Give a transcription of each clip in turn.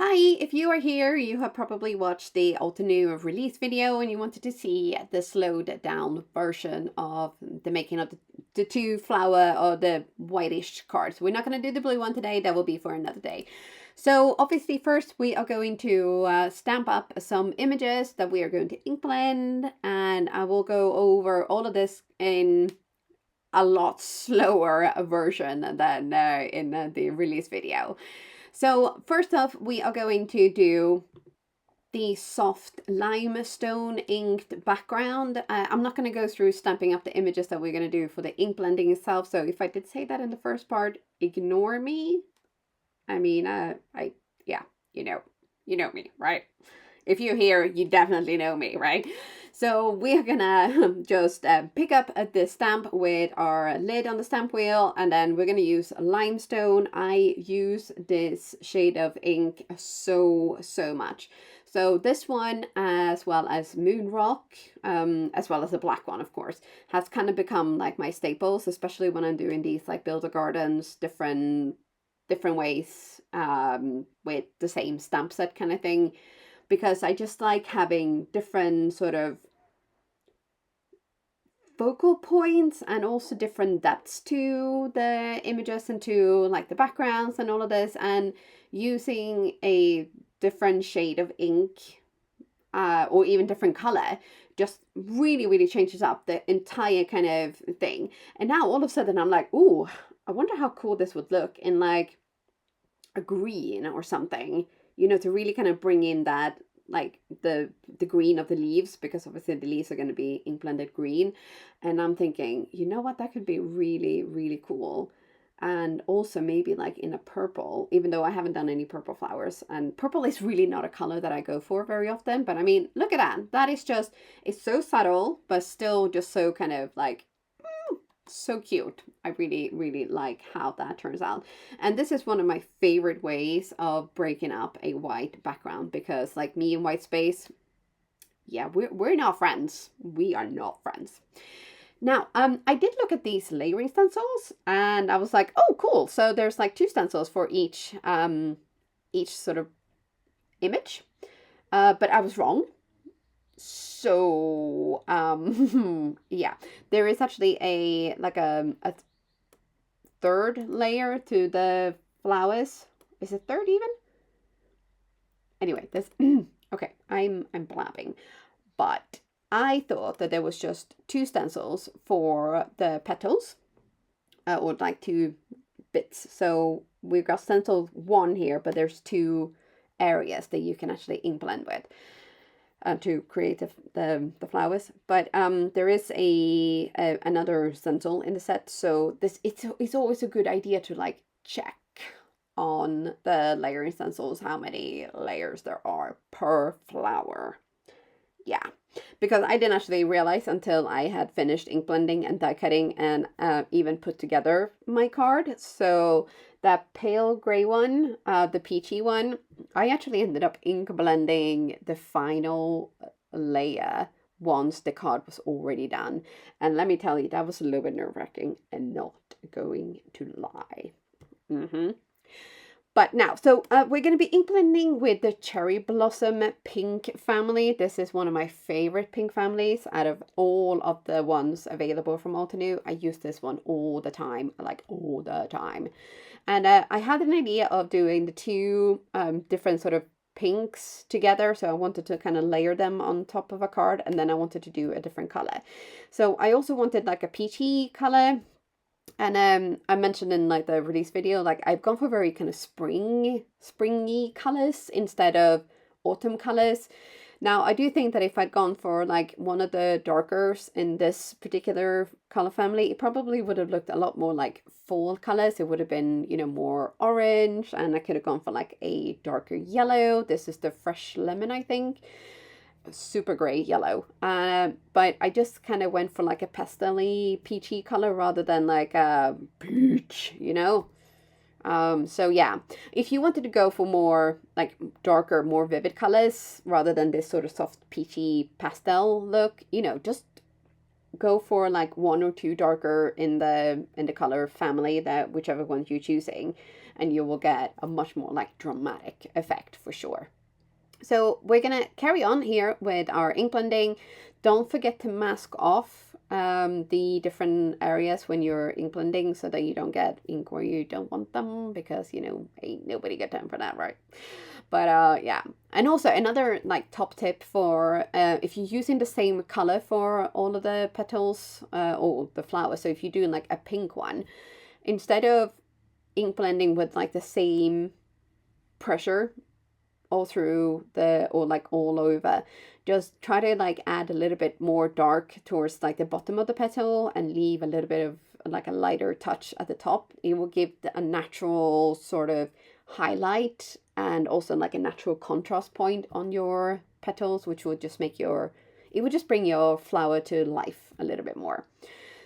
Hi, if you are here, you have probably watched the Altenew release video and you wanted to see the slowed down version of the making of the two flower or the whitish cards. We're not going to do the blue one today, that will be for another day. So obviously first we are going to stamp up some images that we are going to ink blend, and I will go over all of this in a lot slower version than in the release video. So first off, we are going to do the soft limestone inked background. I'm not going to go through stamping up the images that we're going to do for the ink blending itself. So if I did say that in the first part, ignore me. I mean, yeah, you know me, right? If you're here, you definitely know me, right? So we are gonna just pick up the stamp with our lid on the stamp wheel, and then we're gonna use limestone. I use this shade of ink so much. So this one, as well as Moon Rock, as well as the black one, of course, has kind of become like my staples, especially when I'm doing these like builder gardens, different ways with the same stamp set kind of thing, because I just like having different sort of focal points and also different depths to the images and to like the backgrounds and all of this, and using a different shade of ink or even different color just really changes up the entire kind of thing. And now all of a sudden I'm like, ooh, I wonder how cool this would look in like a green or something, you know, to really kind of bring in that like the green of the leaves, because obviously the leaves are going to be ink blended green. And I'm thinking, you know what, that could be really cool. And also maybe like in a purple, even though I haven't done any purple flowers, and purple is really not a color that I go for very often, but I mean, look at that. That is just, it's so subtle, but still just so kind of like, so cute. I really like how that turns out. And this is one of my favorite ways of breaking up a white background, because like me and white space, yeah, we're not friends. We are not friends. Now, I did look at these layering stencils and I was like, oh, cool. So there's like 2 stencils for each sort of image. But I was wrong. So, yeah, there is actually a third layer to the flowers. Is it third even? Anyway, this, okay, I'm blabbing, but I thought that there was just 2 stencils for the petals, or like 2 bits. So we've got stencil 1 here, but there's 2 areas that you can actually ink blend with to create the flowers. But there is another stencil in the set, so this it's always a good idea to like check on the layering stencils how many layers there are per flower. Yeah, because I didn't actually realize until I had finished ink blending and die cutting and even put together my card. So that pale gray one, the peachy one, I actually ended up ink blending the final layer once the card was already done. And let me tell you, that was a little bit nerve-wracking and not going to lie. But now, so we're going to be ink blending with the Cherry Blossom pink family. This is one of my favorite pink families out of all of the ones available from Altenew. I use this one all the time, like all the time. And I had an idea of doing the 2 different sort of pinks together. So I wanted to kind of layer them on top of a card, and then I wanted to do a different color. So I also wanted like a peachy color. And I mentioned in like the release video, like I've gone for very kind of springy colors instead of autumn colors. Now I do think that if I'd gone for like one of the darkers in this particular color family, it probably would have looked a lot more like fall colors. It would have been, you know, more orange, and I could have gone for like a darker yellow. This is the Fresh Lemon, I think. Super gray yellow, but I just kind of went for like a pastel-y peachy color rather than like a peach, you know. So yeah, if you wanted to go for more like darker, more vivid colors rather than this sort of soft peachy pastel look, you know, just go for like 1 or 2 darker in the color family, that whichever ones you're choosing, and you will get a much more like dramatic effect for sure. So we're gonna carry on here with our ink blending. Don't forget to mask off the different areas when you're ink blending so that you don't get ink where you don't want them, because you know, ain't nobody got time for that, right? But yeah. And also another like top tip for if you're using the same color for all of the petals or the flowers, so if you're doing like a pink one, instead of ink blending with like the same pressure all through the, or like all over, just try to like add a little bit more dark towards like the bottom of the petal and leave a little bit of like a lighter touch at the top. It will give a natural sort of highlight and also like a natural contrast point on your petals, which would just make your, it would just bring your flower to life a little bit more.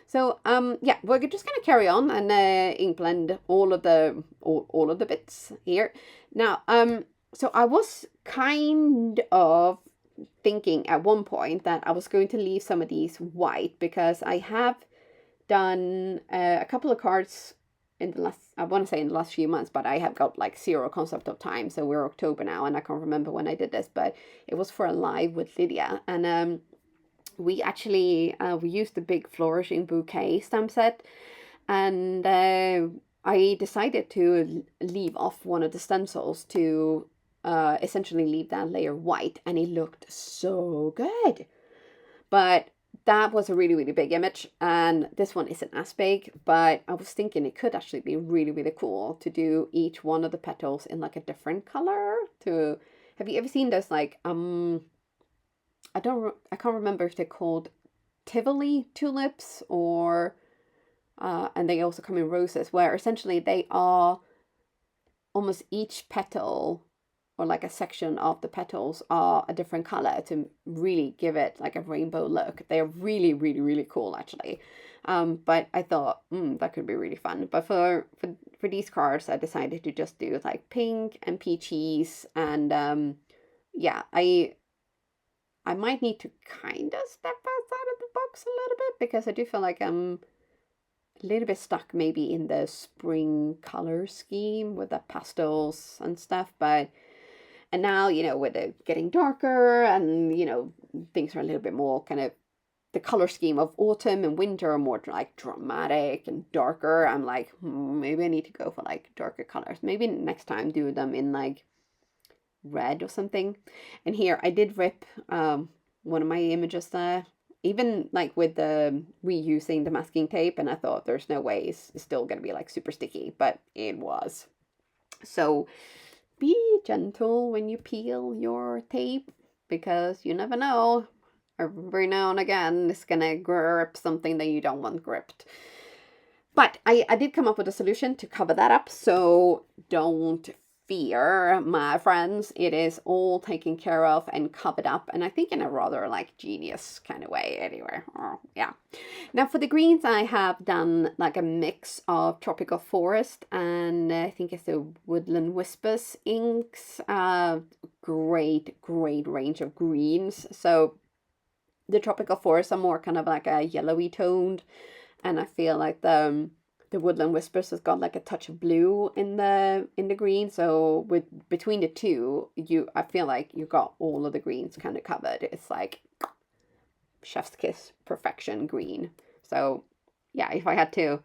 So yeah, we're just gonna carry on and ink blend all of the bits here. Now so I was kind of thinking at one point that I was going to leave some of these white, because I have done a couple of cards in the last, I want to say in the last few months, but I have got like zero concept of time. So we're October now and I can't remember when I did this, but it was for a live with Lydia. And we actually, we used the big Flourishing Bouquet stamp set, and I decided to leave off one of the stencils to essentially leave that layer white, and it looked so good. But that was a really, really big image, and this one isn't as big, but I was thinking it could actually be really, really cool to do each one of the petals in like a different color. To, have you ever seen those like I can't remember if they're called Tivoli tulips or and they also come in roses, where essentially they are almost each petal or like a section of the petals are a different color to really give it like a rainbow look. They're really, really, really cool actually. But I thought, that could be really fun. But for these cards, I decided to just do like pink and peaches, and yeah, I might need to kind of step outside of the box a little bit, because I do feel like I'm a little bit stuck maybe in the spring color scheme with the pastels and stuff. But and now, you know, with it getting darker and, you know, things are a little bit more kind of, the color scheme of autumn and winter are more like dramatic and darker. I'm like, maybe I need to go for like darker colors. Maybe next time do them in like red or something. And here I did rip one of my images there, even like with the reusing the masking tape, and I thought there's no way it's still gonna be like super sticky, but it was. So be gentle when you peel your tape, because you never know, every now and again it's gonna grip something that you don't want gripped. But I did come up with a solution to cover that up, so don't fear, my friends. It is all taken care of and covered up, and I think in a rather like genius kind of way anyway. Yeah. Now for the greens, I have done like a mix of Tropical Forest and I think it's the Woodland Whispers inks. Great range of greens. So the Tropical Forest are more kind of like a yellowy toned, and I feel like the Woodland Whispers has got like a touch of blue in the green. So with between the two, I feel like you got all of the greens kind of covered. It's like chef's kiss perfection green. So yeah, if I had to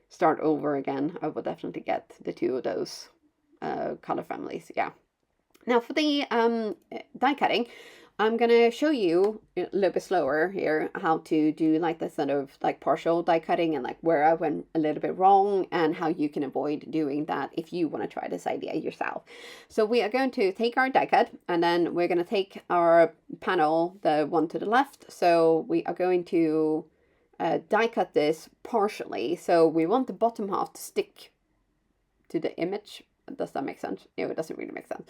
start over again, I would definitely get the two of those color families. Yeah. Now for the die cutting, I'm gonna show you a little bit slower here how to do like this sort of like partial die cutting, and like where I went a little bit wrong and how you can avoid doing that if you want to try this idea yourself. So we are going to take our die cut, and then we're going to take our panel, the one to the left. So we are going to die cut this partially. So we want the bottom half to stick to the image. Does that make sense? No, it doesn't really make sense.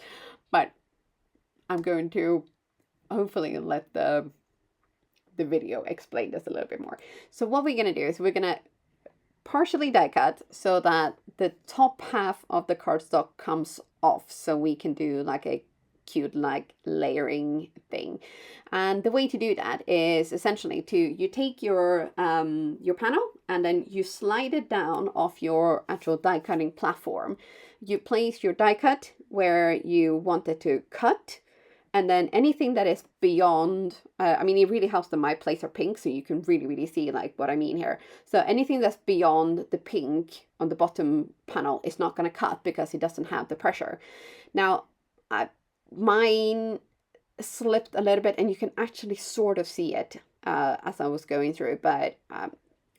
But I'm going to hopefully let the video explain this a little bit more. So what we're going to do is we're going to partially die cut so that the top half of the cardstock comes off, so we can do like a cute like layering thing. And the way to do that is essentially you take your panel and then you slide it down off your actual die cutting platform You place your die cut where you want it to cut. And then anything that is beyond, I mean, it really helps that my plates are pink, so you can really, really see like what I mean here. So anything that's beyond the pink on the bottom panel is not going to cut because it doesn't have the pressure. Now, mine slipped a little bit, and you can actually sort of see it as I was going through, but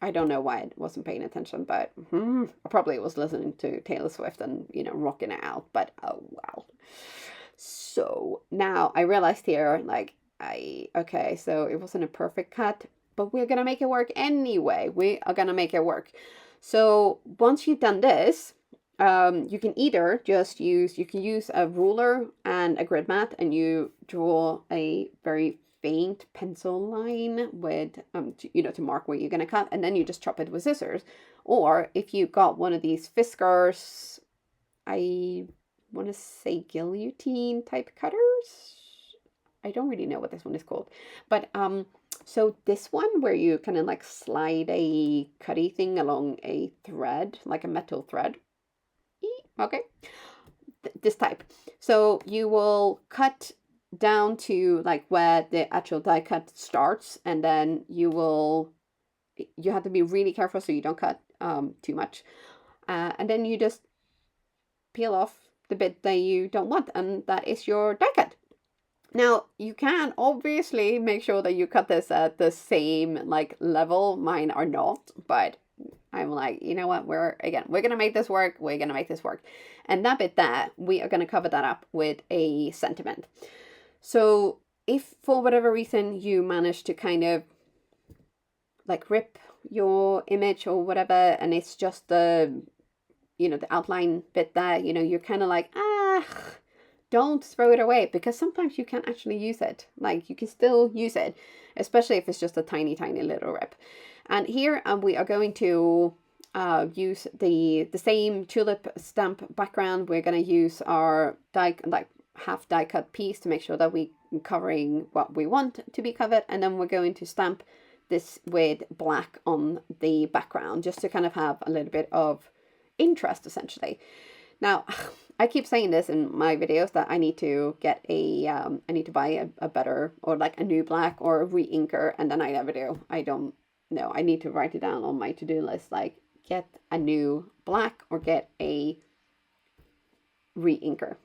I don't know why I wasn't paying attention, but I probably was listening to Taylor Swift and, you know, rocking it out, but oh wow. So now I realized here, like, okay, so it wasn't a perfect cut, but we're gonna make it work anyway. We are gonna make it work. So once you've done this, you can either just use a ruler and a grid mat, and you draw a very faint pencil line with, to mark where you're gonna cut, and then you just chop it with scissors. Or if you got one of these Fiskars, I want to say guillotine type cutters. I don't really know what this one is called, but so this one where you kind of like slide a cutty thing along a thread, like a metal thread. Okay, this type. So you will cut down to like where the actual die cut starts, and then you have to be really careful so you don't cut too much, and then you just peel off the bit that you don't want, and that is your die cut. Now, you can obviously make sure that you cut this at the same like level. Mine are not, but I'm like, you know what, we're gonna make this work. We're gonna make this work. And that bit there, we are gonna cover that up with a sentiment. So if for whatever reason you manage to kind of like rip your image or whatever, and it's just the outline bit there, you're kind of like, don't throw it away, because sometimes you can actually use it. Like, you can still use it, especially if it's just a tiny, tiny little rip. And here we are going to use the same tulip stamp background. We're going to use our half die cut piece to make sure that we're covering what we want to be covered. And then we're going to stamp this with black on the background, just to kind of have a little bit of interest, essentially. Now, I keep saying this in my videos that I need to get I need to buy a better, or like a new black or a re-inker, and then I never do. I don't know. I need to write it down on my to-do list, like get a new black or get a re-inker.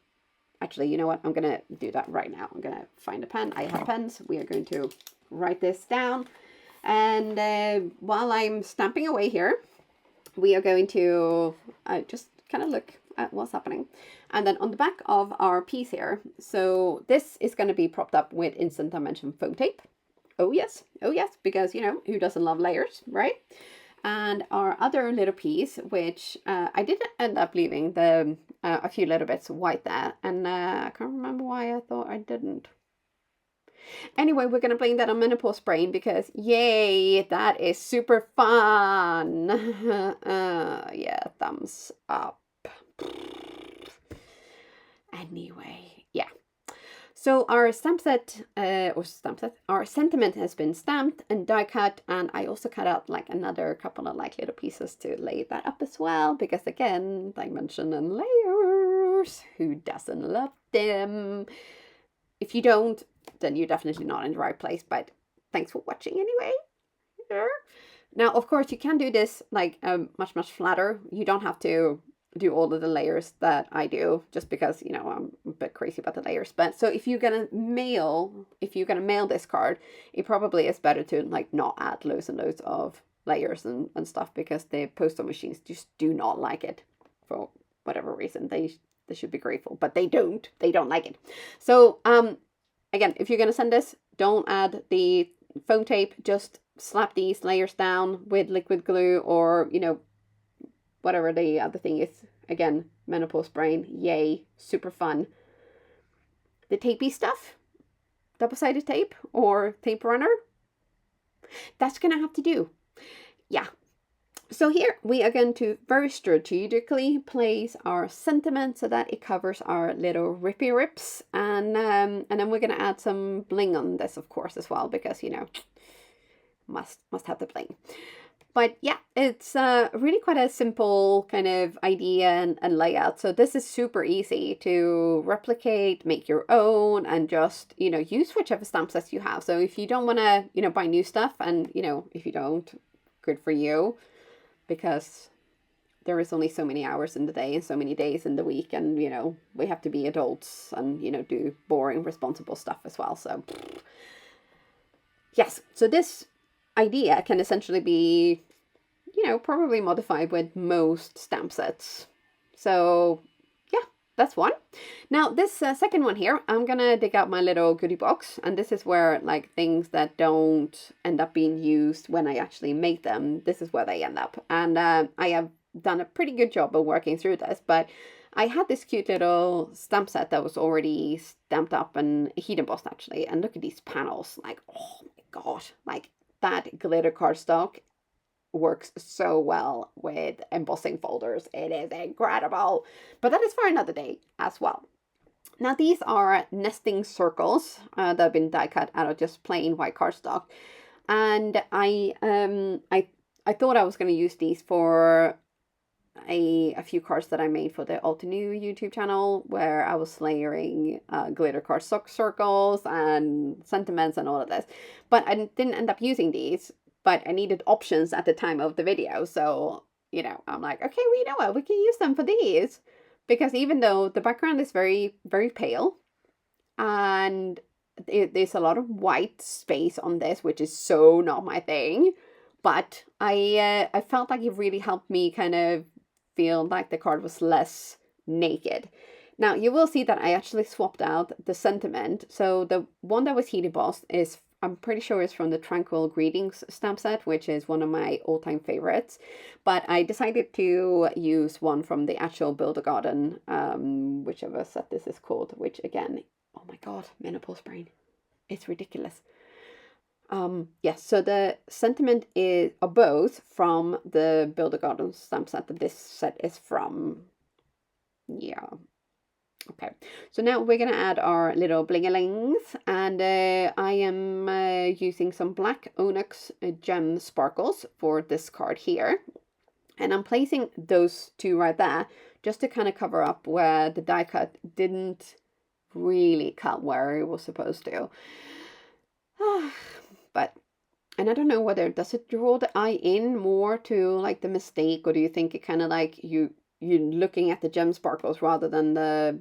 Actually, you know what? I'm going to do that right now. I'm going to find a pen. I have pens. We are going to write this down. And while I'm stamping away here, we are going to just kind of look at what's happening. And then on the back of our piece here, so this is going to be propped up with instant dimension foam tape. Oh yes, because who doesn't love layers, right? And our other little piece, which I did end up leaving a few little bits white there, and I can't remember why I thought I didn't. Anyway, we're going to blame that on menopause brain, because yay, that is super fun. Yeah, thumbs up. Anyway, yeah. So our our sentiment has been stamped and die cut, and I also cut out like another couple of like little pieces to lay that up as well, because again, dimension and layers, who doesn't love them? If you don't, then you're definitely not in the right place, but thanks for watching anyway. Now, of course, you can do this like much, much flatter. You don't have to do all of the layers that I do, just because, I'm a bit crazy about the layers. But so if you're gonna mail this card, it probably is better to like not add loads and loads of layers and stuff, because the postal machines just do not like it for whatever reason. They should be grateful, but they don't like it. So again, if you're gonna send this, don't add the foam tape. Just slap these layers down with liquid glue, or whatever the other thing is. Again, menopause brain, yay, super fun. The tapey stuff, double-sided tape or tape runner, that's gonna have to do. Yeah. So here we are going to very strategically place our sentiment so that it covers our little rippy rips, and then we're gonna add some bling on this, of course, as well, because must have the bling. But yeah, it's really quite a simple kind of idea and layout. So this is super easy to replicate, make your own, and just, use whichever stamp sets you have. So if you don't want to, buy new stuff, and, if you don't, good for you, because there is only so many hours in the day and so many days in the week, and, we have to be adults and, do boring, responsible stuff as well. So yes, so this idea can essentially be, probably modified with most stamp sets. So yeah, that's one. Now this second one here, I'm gonna dig out my little goodie box, and this is where like things that don't end up being used when I actually make them, this is where they end up. And I have done a pretty good job of working through this, but I had this cute little stamp set that was already stamped up and heat embossed actually. And look at these panels, like, oh my God, like that glitter cardstock works so well with embossing folders. It is incredible. But that is for another day as well. Now these are nesting circles that have been die cut out of just plain white cardstock. And I thought I was going to use these for a few cards that I made for the Altenew YouTube channel, where I was layering glitter cardstock circles and sentiments and all of this. But I didn't end up using these, but I needed options at the time of the video. So, I'm like, okay, well, you know what? We can use them for these. Because even though the background is very, very pale, and there's a lot of white space on this, which is so not my thing, but I felt like it really helped me kind of feel like the card was less naked. Now you will see that I actually swapped out the sentiment. So the one that was heat embossed is, I'm pretty sure, is from the Tranquil Greetings stamp set, which is one of my all-time favorites. But I decided to use one from the actual Build-A-Garden, whichever set this is called, which again, oh my God, menopause brain. It's ridiculous. Yes, so the sentiment are both from the Build-A-Garden stamp set that this set is from. Yeah. Okay, so now we're going to add our little bling-a-lings, and I am using some black onyx gem sparkles for this card here. And I'm placing those two right there just to kind of cover up where the die cut didn't really cut where it was supposed to. But, and I don't know whether, does it draw the eye in more to like the mistake, or do you think it kind of like you're looking at the gem sparkles rather than the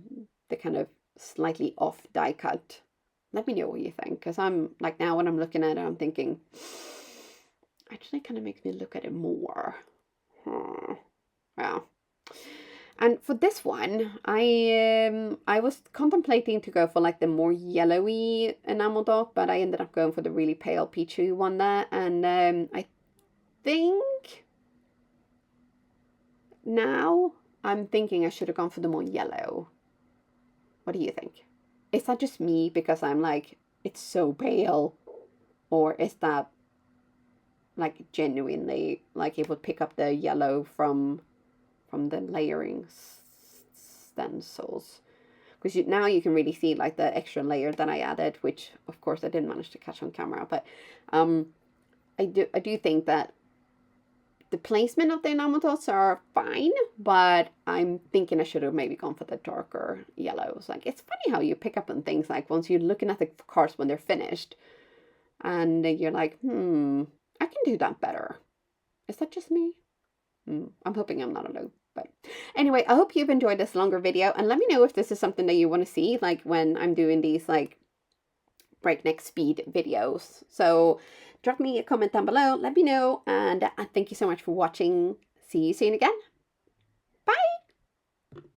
kind of slightly off die cut? Let me know what you think, because I'm like, now when I'm looking at it, I'm thinking, actually kind of makes me look at it more. Yeah. And for this one, I was contemplating to go for like the more yellowy enamel dot, but I ended up going for the really pale peachy one there. And I think now I'm thinking I should have gone for the more yellow. What do you think? Is that just me because I'm like, it's so pale? Or is that like genuinely like it would pick up the yellow from the layering stencils? Because now you can really see like the extra layer that I added, which of course I didn't manage to catch on camera. But I do think that the placement of the enamel dots are fine, but I'm thinking I should have maybe gone for the darker yellows. Like, it's funny how you pick up on things like once you're looking at the cards when they're finished, and you're like, I can do that better. Is that just me? I'm hoping I'm not alone. But anyway, I hope you've enjoyed this longer video, and let me know if this is something that you want to see, like when I'm doing these like breakneck speed videos. So drop me a comment down below, let me know, and thank you so much for watching. See you soon again. Bye!